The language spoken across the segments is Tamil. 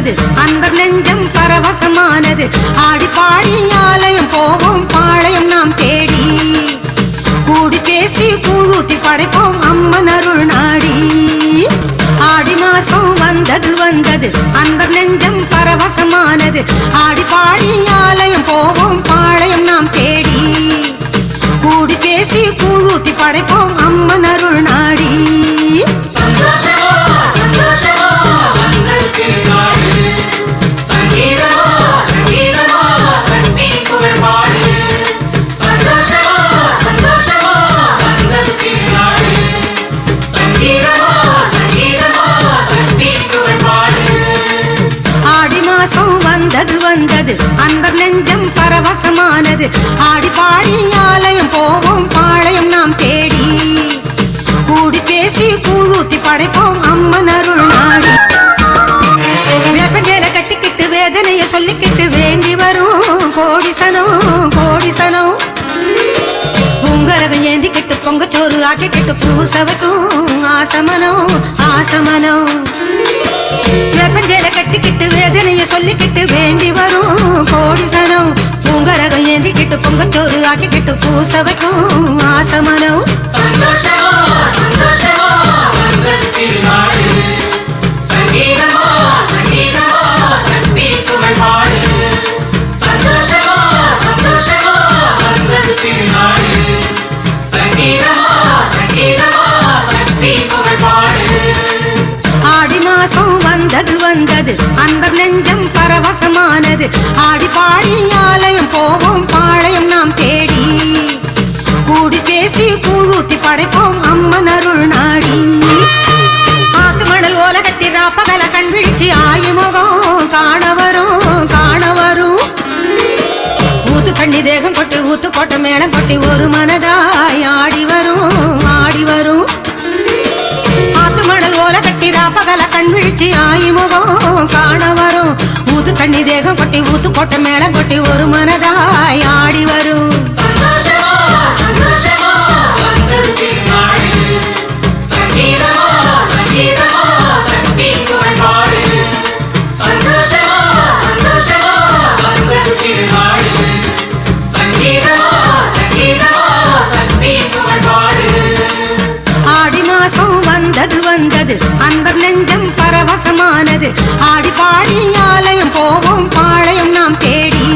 வந்தது அன்பர் நெஞ்சம் பரவசமானது ஆடி பாடி ஆலயம் போவோம் பாளையம் நாம் தேடி கூடி பேசி கூழூத்தி படைப்போம் அம்மன் அருள் நாடி ஆடி மாசம் வந்தது அன்பர் நெஞ்சம் பரவசமானது ஆடி பாடி ஆலயம் போவோம் பாளையம் நாம் தேடி கூடி பேசி கூழூத்தி படைப்போம் அம்மன் அருள் நாடி வந்தது அன்பர் நெஞ்சம் பரவசமானது ஆடி பாடி ஆலயம் போவோம் பாளையம் நாம் தேடி கூடி பேசி கூழூத்தி படைப்போம் அம்மன் அருள் நாடி வேப்பஞ்சேல கட்டிக்கிட்டு வேதனைய சொல்லிக்கிட்டு வேண்டி வரும் கோடிசனம் பொங்கரகம் ஏந்திக்கிட்டு பொங்கச்சோறு ஆக்கிக்கிட்டு பூசவட்டும் ஆசமனம் வேப்பஞ்சேல கட்டிக்கிட்டு வேதனைய சொல்லிக்கிட்டு வேண்டி வரும் கோடிசனம் பொங்கரகம் ஏந்திக்கிட்டு பொங்கச்சோறு ஆக்கிக்கிட்டு பூசவட்டும் ஆசமனம் ஆடி மாசம் வந்தது அன்பர் நெஞ்சம் பரவசமானது ஆடி பாடி ஆலயம் போவோம் பாளையம் நாம் தேடி கூடி பேசி கூழூத்தி படைப்போம் அம்மன் அருள் நாடி ஆத்து மணல் ஓல கட்டி ராப்பகல கண் விழிச்சு ஆயுமுகம் காண வரும் ஊத்து கண்ணி தேகம் கொட்டி ஊத்து கொட்ட மேளம் கொட்டி ஒரு மனதாய் ஆடி வரும் ஆத்து மணல் ஓல கட்டி ராப்பகல கண் விழிச்சு ஆயுமுகம் காண வரும் ஊத்து கண்ணி தேகம் கொட்டி ஊத்து கொட்ட மேளம் கொட்டி ஒரு மனதாய் ஆடி வரும் ஆடி மாசம் வந்தது அன்பர் நெஞ்சம் பரவசமானது ஆடி பாடி ஆலயம் போவோம் பாளையம் நாம் தேடி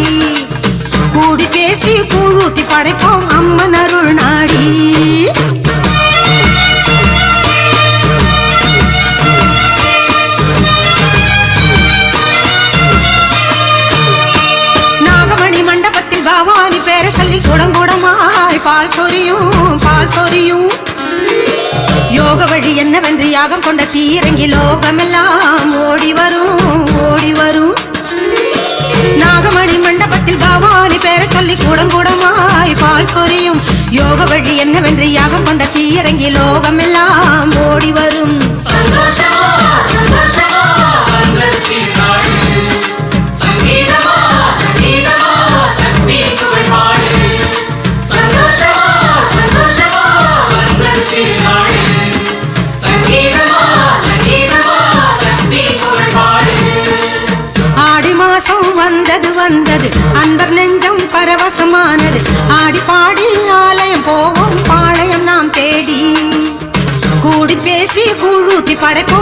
கூடி பேசி கூழூத்தி படைப்போம் அம்மன் அருள் நாடி நாகமணி மண்டபத்தில் பவானி பேரை சொல்லி குடங்குடமாய் பால் சொரியும் யோக வழி என்னவென்று யாகம் கொண்ட தீரங்கி லோகமெல்லாம் ஓடி வரும் நாகமணி மண்டபத்தில் பவானி பேரை சொல்லி கூடமாய் பால் சொரியும் யோக வழி என்னவென்று யாகம் கொண்ட தீரங்கி லோகமெல்லாம் ஓடி வரும் ஆடி மாசம் வந்தது அன்பர் நெஞ்சம் பரவசமானது ஆடி பாடி ஆலயம் போவோம் பாளையம் நாம் தேடி கூடி பேசி கூழூத்தி படைப்போம்